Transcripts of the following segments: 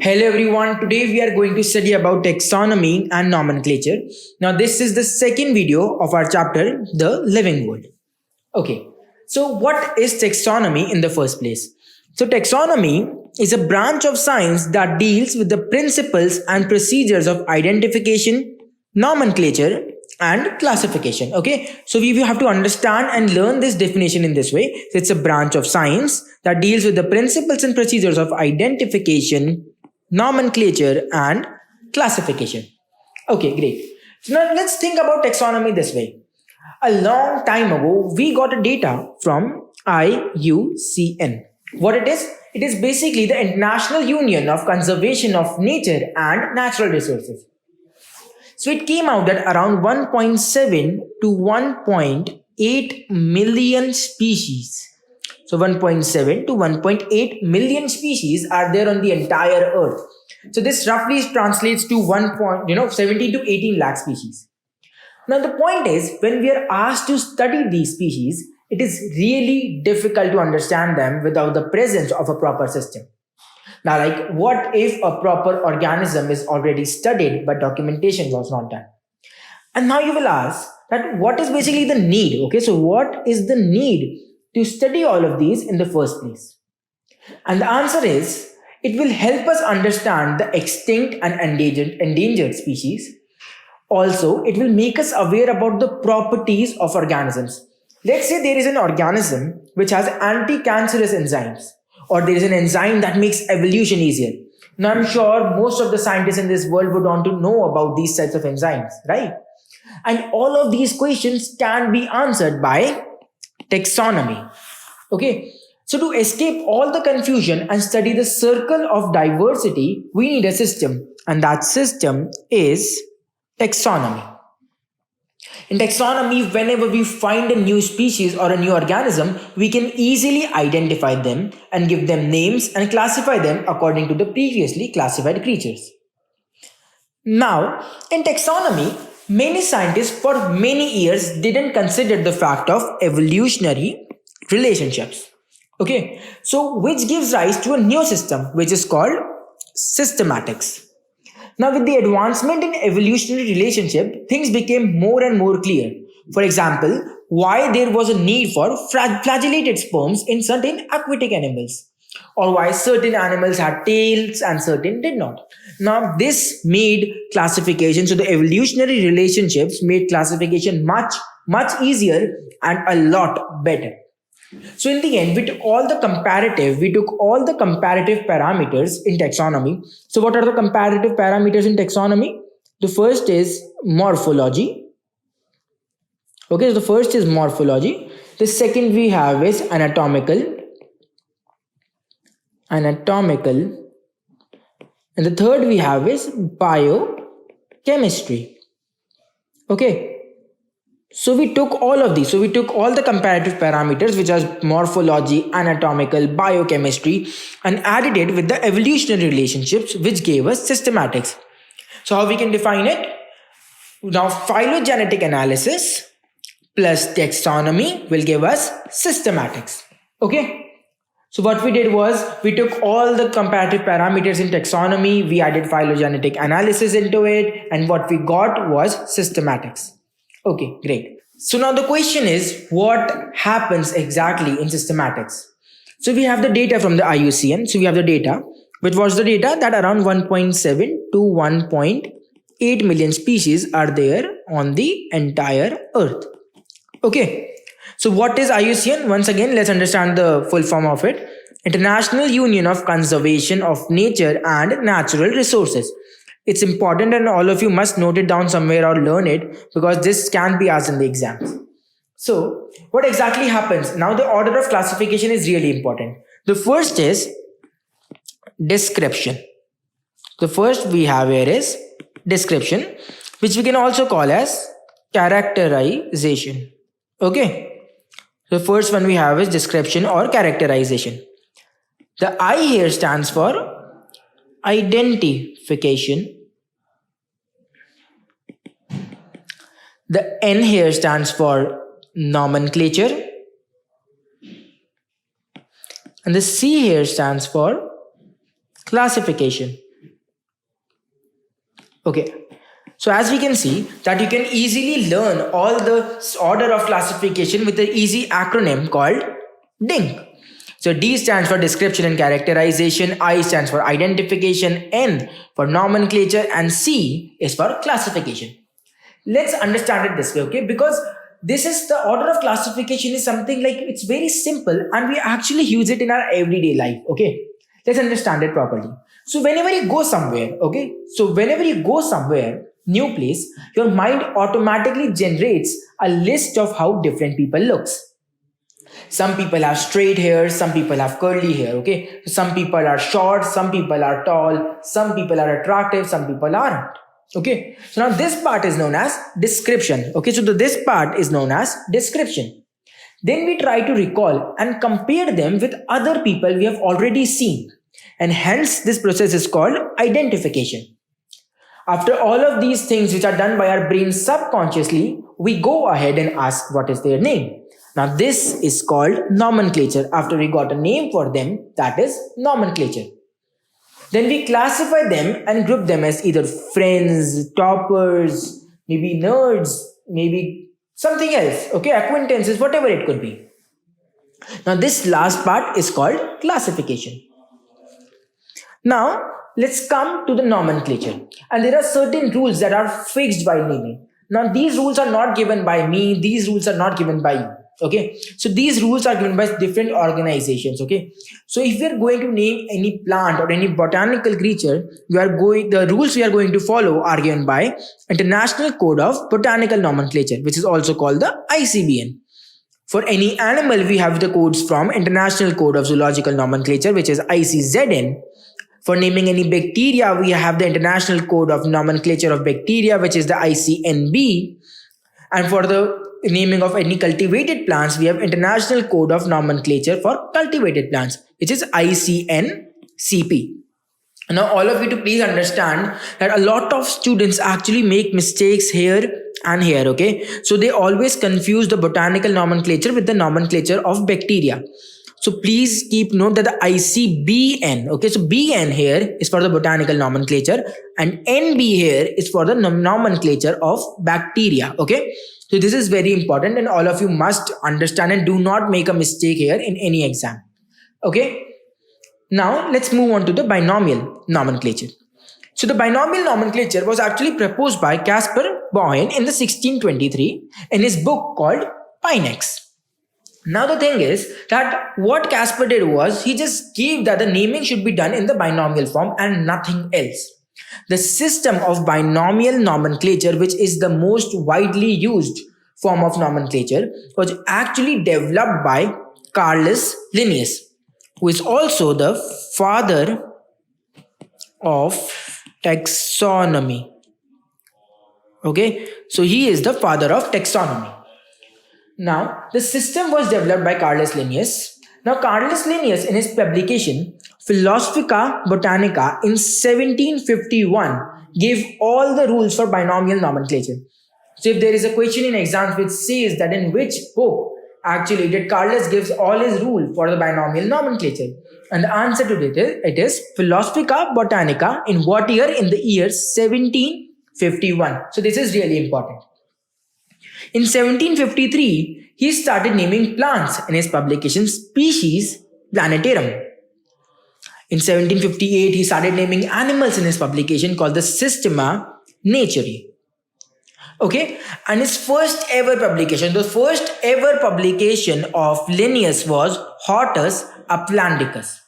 Hello everyone, today we are going to study about taxonomy and nomenclature. Now this is the second video of our chapter, The Living World. Okay, so what is taxonomy in the first place? So taxonomy is a branch of science that deals with the principles and procedures of identification, nomenclature and classification. Okay, so we have to understand and learn this definition in this way. So it's a branch of science that deals with the principles and procedures of identification, nomenclature and classification. Okay, great. So now let's think about taxonomy this way. A long time ago, we got a data from IUCN. What it is? It is basically the International Union of Conservation of Nature and Natural Resources. So it came out that around 1.7 to 1.8 million species. So 1.7 to 1.8 million species are there on the entire earth. So this roughly translates to 17 to 18 lakh species. Now the point is, when we are asked to study these species, it is really difficult to understand them without the presence of a proper system. Now, like, what if a proper organism is already studied but documentation was not done? And now you will ask that what is basically the need? Okay, so what is the need to study all of these in the first place? And the answer is, it will help us understand the extinct and endangered species. Also, it will make us aware about the properties of organisms. Let's say there is an organism which has anti-cancerous enzymes, or there is an enzyme that makes evolution easier. Now, I'm sure most of the scientists in this world would want to know about these types of enzymes, right? And all of these questions can be answered by taxonomy. Okay, so to escape all the confusion and study the circle of diversity, we need a system, and that system is taxonomy. In taxonomy, whenever we find a new species or a new organism, we can easily identify them and give them names and classify them according to the previously classified creatures. Now, in taxonomy, many scientists for many years didn't consider the fact of evolutionary relationships. Okay, so which gives rise to a new system which is called systematics. Now, with the advancement in evolutionary relationship, things became more and more clear. For example, why there was a need for flagellated sperms in certain aquatic animals, or why certain animals had tails and certain did not. Now, this made classification, so the evolutionary relationships made classification much easier and a lot better. So in the end, we took all the comparative parameters in taxonomy. So what are the comparative parameters in taxonomy? The first is morphology. Okay, so the first is morphology. The second we have is anatomical. And the third we have is biochemistry. Okay. So we took all of these. So we took all the comparative parameters, which are morphology, anatomical, biochemistry, and added it with the evolutionary relationships, which gave us systematics. So how we can define it? Now, phylogenetic analysis plus taxonomy will give us systematics. Okay. So what we did was, we took all the comparative parameters in taxonomy, we added phylogenetic analysis into it, and what we got was systematics. Okay, great. So now the question is, what happens exactly in systematics? So we have the data from the IUCN. So we have the data, which was the data that around 1.7 to 1.8 million species are there on the entire earth. Okay. So what is IUCN? Once again, let's understand the full form of it. International Union of Conservation of Nature and Natural Resources. It's important and all of you must note it down somewhere or learn it, because this can be asked in the exams. So what exactly happens? Now the order of classification is really important. The first is description. The first we have here is description, which we can also call as characterization. Okay. The first one we have is description or characterization. The I here stands for identification. The N here stands for nomenclature. And the C here stands for classification. Okay. So as we can see that you can easily learn all the order of classification with an easy acronym called DINC. So D stands for description and characterization, I stands for identification, N for nomenclature, and C is for classification. Let's understand it this way, okay? Because this is the order of classification is something like it's very simple and we actually use it in our everyday life, okay? Let's understand it properly. So whenever you go somewhere, okay? So whenever you go somewhere, new place, your mind automatically generates a list of how different people looks. Some people have straight hair, some people have curly hair, okay? Some people are short, some people are tall, some people are attractive, some people aren't. Okay, so now this part is known as description. Okay, so this part is known as description. Then we try to recall and compare them with other people we have already seen, and hence this process is called identification. After all of these things which are done by our brain subconsciously, we go ahead and ask what is their name. Now this is called nomenclature. After we got a name for them, that is nomenclature. Then we classify them and group them as either friends, toppers, maybe nerds, maybe something else, okay, acquaintances, whatever it could be. Now this last part is called classification. Now let's come to the nomenclature. And there are certain rules that are fixed by naming. Now these rules are not given by me, these rules are not given by you. Okay, so these rules are given by different organizations. Okay, so if we are going to name any plant or any botanical creature, the rules we are going to follow are given by International Code of Botanical Nomenclature, which is also called the ICBN. For any animal, we have the codes from International Code of Zoological Nomenclature, which is ICZN. For naming any bacteria, we have the International Code of Nomenclature of Bacteria, which is the ICNB. And for the naming of any cultivated plants, we have International Code of Nomenclature for Cultivated Plants, which is ICNCP. Now, all of you to please understand that a lot of students actually make mistakes here and here, okay? So they always confuse the botanical nomenclature with the nomenclature of bacteria. So please keep note that the ICBN, okay, so BN here is for the botanical nomenclature and NB here is for the nomenclature of bacteria, okay. So this is very important and all of you must understand and do not make a mistake here in any exam, okay. Now let's move on to the binomial nomenclature. So the binomial nomenclature was actually proposed by Caspar Boyne in the 1623 in his book called Pinax. Now the thing is that what Caspar did was he just gave that the naming should be done in the binomial form and nothing else. The system of binomial nomenclature, which is the most widely used form of nomenclature, was actually developed by Carolus Linnaeus, who is also the father of taxonomy. Okay, so he is the father of taxonomy. Now, the system was developed by Carolus Linnaeus. Now, Carolus Linnaeus, in his publication Philosophica Botanica in 1751, gave all the rules for binomial nomenclature. So, if there is a question in exams which says that in which book actually did Carolus gives all his rule for the binomial nomenclature, and the answer to it is Philosophica Botanica in what year? In the year 1751. So, this is really important. In 1753, he started naming plants in his publication Species Plantarum. In 1758, he started naming animals in his publication called the Systema Naturae. Okay, and his first ever publication, the first ever publication of Linnaeus was Hortus Uplandicus.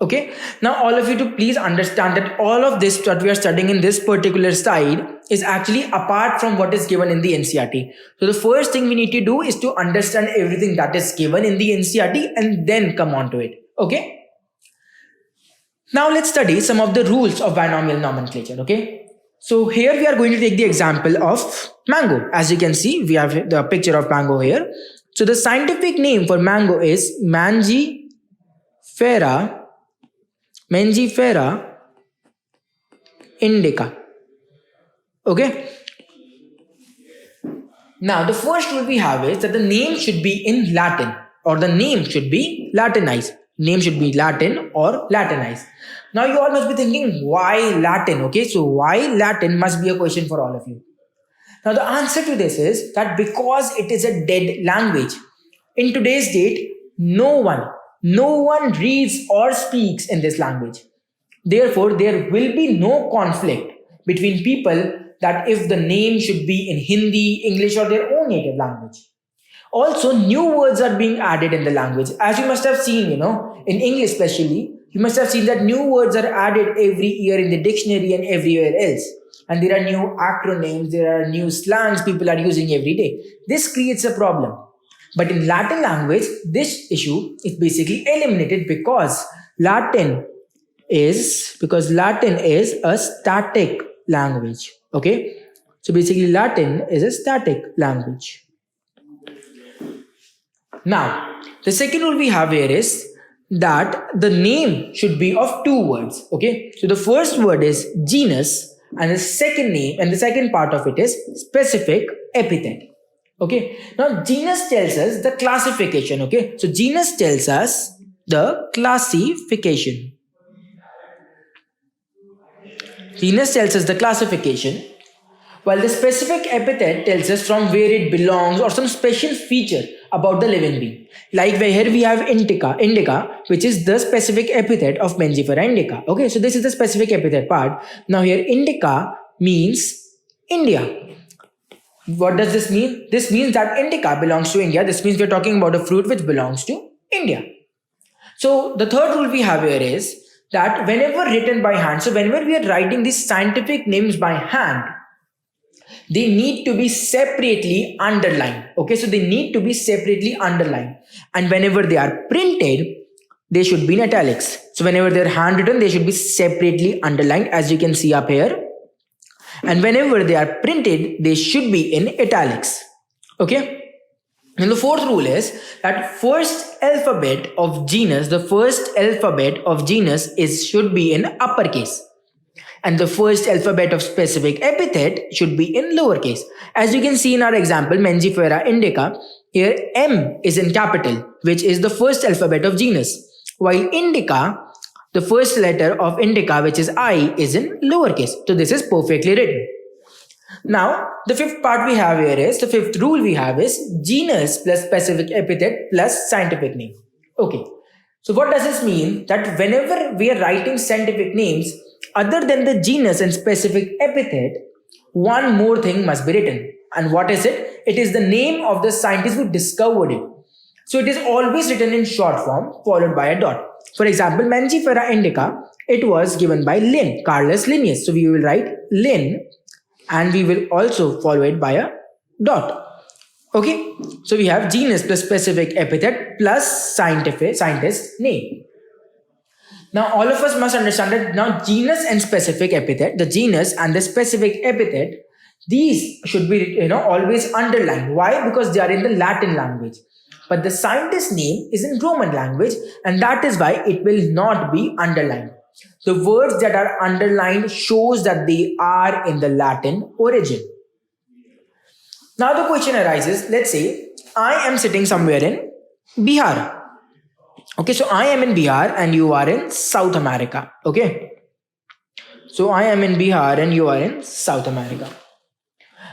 Okay, now all of you to please understand that all of this that we are studying in this particular slide is actually apart from what is given in the NCERT. So the first thing we need to do is to understand everything that is given in the NCERT and then come on to it. Okay. Now let's study some of the rules of binomial nomenclature. Okay. So here we are going to take the example of mango. As you can see, we have the picture of mango here. So the scientific name for mango is Mangifera indica. Okay. Now the first rule we have is that the name should be in Latin or the name should be Latinized. Name should be Latin or Latinized. Now you all must be thinking, why Latin? Okay, so why Latin must be a question for all of you. Now the answer to this is that because it is a dead language. In today's date, no one reads or speaks in this language. Therefore, there will be no conflict between people that if the name should be in Hindi, English, or their own native language. Also, new words are being added in the language. As you must have seen, in English especially, you must have seen that new words are added every year in the dictionary and everywhere else. And there are new acronyms, there are new slangs people are using every day. This creates a problem. But in Latin language, this issue is basically eliminated because Latin is a static language. Okay, so basically Latin is a static language. Now, the second rule we have here is that the name should be of two words. Okay, so the first word is genus, and the second part of it is specific epithet. Okay, now genus tells us the classification. Okay, so genus tells us the classification. Genus tells us the classification, while the specific epithet tells us from where it belongs or some special feature about the living being. Like here we have indica, which is the specific epithet of Mangifera indica. Okay, so this is the specific epithet part. Now here indica means India. What does this mean? This means that indica belongs to India. This means we're talking about a fruit which belongs to India. So the third rule we have here is that whenever written by hand, so whenever we are writing these scientific names by hand, they need to be separately underlined. Okay, so they need to be separately underlined. And whenever they are printed, they should be in italics. So whenever they're handwritten, they should be separately underlined, as you can see up here. And whenever they are printed, they should be in italics. Okay. And the fourth rule is that the first alphabet of genus should be in uppercase. And the first alphabet of specific epithet should be in lowercase. As you can see in our example, Mangifera indica, here M is in capital, which is the first alphabet of genus. While indica, the first letter of indica, which is I, is in lowercase. So this is perfectly written. Now, the fifth rule we have is genus plus specific epithet plus scientific name. Okay. So what does this mean? That whenever we are writing scientific names, other than the genus and specific epithet, one more thing must be written. And what is it? It is the name of the scientist who discovered it. So it is always written in short form followed by a dot. For example, Mangifera indica, it was given by Carolus Linnaeus. So we will write Lin, and we will also follow it by a dot. Okay, so we have genus plus specific epithet plus scientist name. Now all of us must understand that now genus and specific epithet, the genus and the specific epithet, these should be always underlined. Why? Because they are in the Latin language. But the scientist name is in Roman language, and that is why it will not be underlined. The words that are underlined shows that they are in the Latin origin. Now the question arises, let's say I am sitting somewhere in Bihar. Okay, so I am in Bihar and you are in South America. Okay, so I am in Bihar and you are in South America.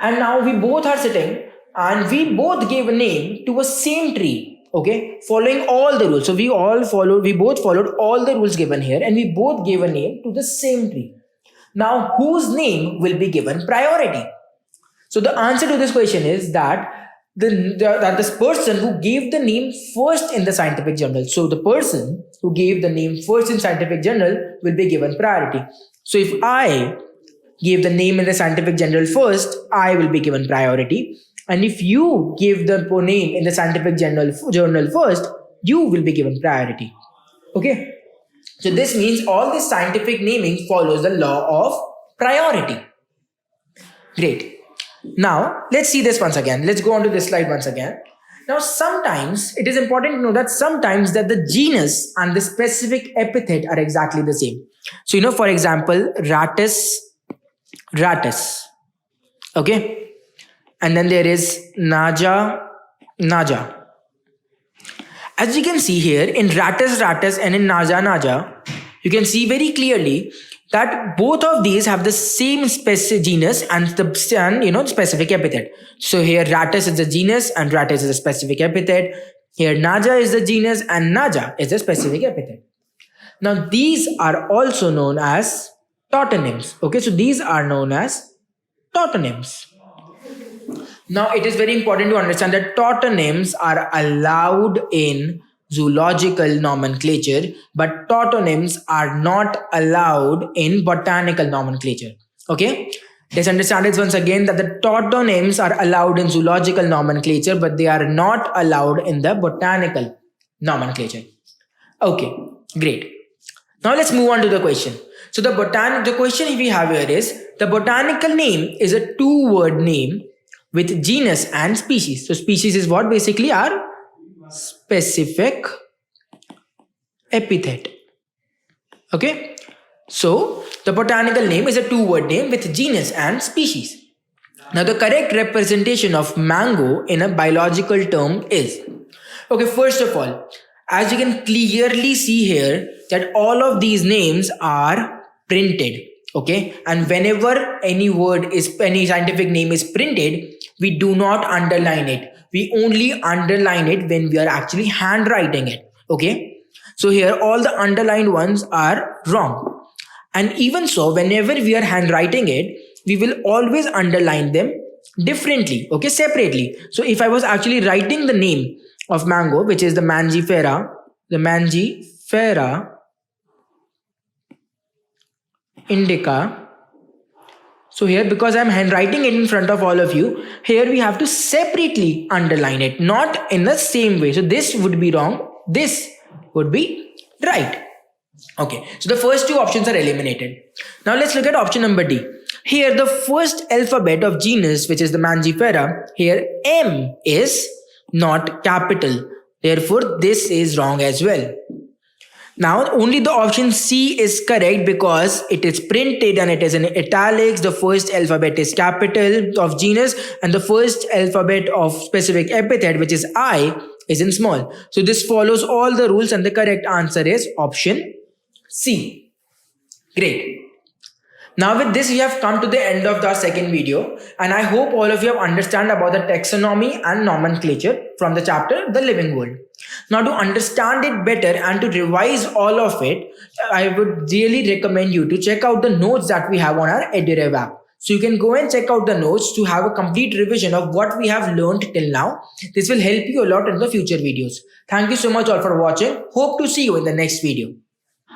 And now we both are sitting and we both gave a name to a same tree. Okay, following all the rules. So we both followed all the rules given here, and we both gave a name to the same tree. Now, whose name will be given priority? So the answer to this question is that this person who gave the name first in the scientific journal. So the person who gave the name first in scientific journal will be given priority. So if I gave the name in the scientific journal first, I will be given priority. And if you give the name in the scientific journal first, you will be given priority. Okay. So this means all this scientific naming follows the law of priority. Great. Now, let's see this once again. Let's go on to this slide once again. Now, sometimes it is important to know that sometimes that the genus and the specific epithet are exactly the same. So, for example, Rattus. Okay. And then there is Naja. As you can see here, in Rattus and in Naja, you can see very clearly that both of these have the same genus and the specific epithet. So here Rattus is the genus and Rattus is a specific epithet. Here Naja is the genus and Naja is a specific epithet. Now these are also known as tautonyms. Okay, so these are known as tautonyms. Now it is very important to understand that tautonyms are allowed in zoological nomenclature, but tautonyms are not allowed in botanical nomenclature. Okay, let's understand it once again that the tautonyms are allowed in zoological nomenclature, but they are not allowed in the botanical nomenclature. Okay, great. Now let's move on to the question. So the question we have here is, the botanical name is a two-word name with genus and species. So species is what? Basically our specific epithet. Okay. So the botanical name is a two-word name with genus and species. Now the correct representation of mango in a biological term is, okay, first of all, as you can clearly see here that all of these names are printed. Okay, and whenever any scientific name is printed, we do not underline it. We only underline it when we are actually handwriting it. Okay, so here all the underlined ones are wrong. And even so, whenever we are handwriting it, we will always underline them differently, okay, separately. So if I was actually writing the name of mango, which is the Mangifera indica. So here, because I'm handwriting it in front of all of you, here we have to separately underline it, not in the same way. So this would be wrong, this would be right. Okay, so the first two options are eliminated. Now let's look at option number D. Here the first alphabet of genus, which is the Mangifera, here M is not capital. Therefore, this is wrong as well. Now only the option C is correct because it is printed and it is in italics. The first alphabet is capital of genus and the first alphabet of specific epithet, which is I, is in small. So this follows all the rules and the correct answer is option C. Great. Now with this we have come to the end of the second video and I hope all of you have understand about the taxonomy and nomenclature from the chapter The Living World. Now to understand it better and to revise all of it, I would really recommend you to check out the notes that we have on our EduRev app. So you can go and check out the notes to have a complete revision of what we have learned till now. This will help you a lot in the future videos. Thank you so much all for watching. Hope to see you in the next video.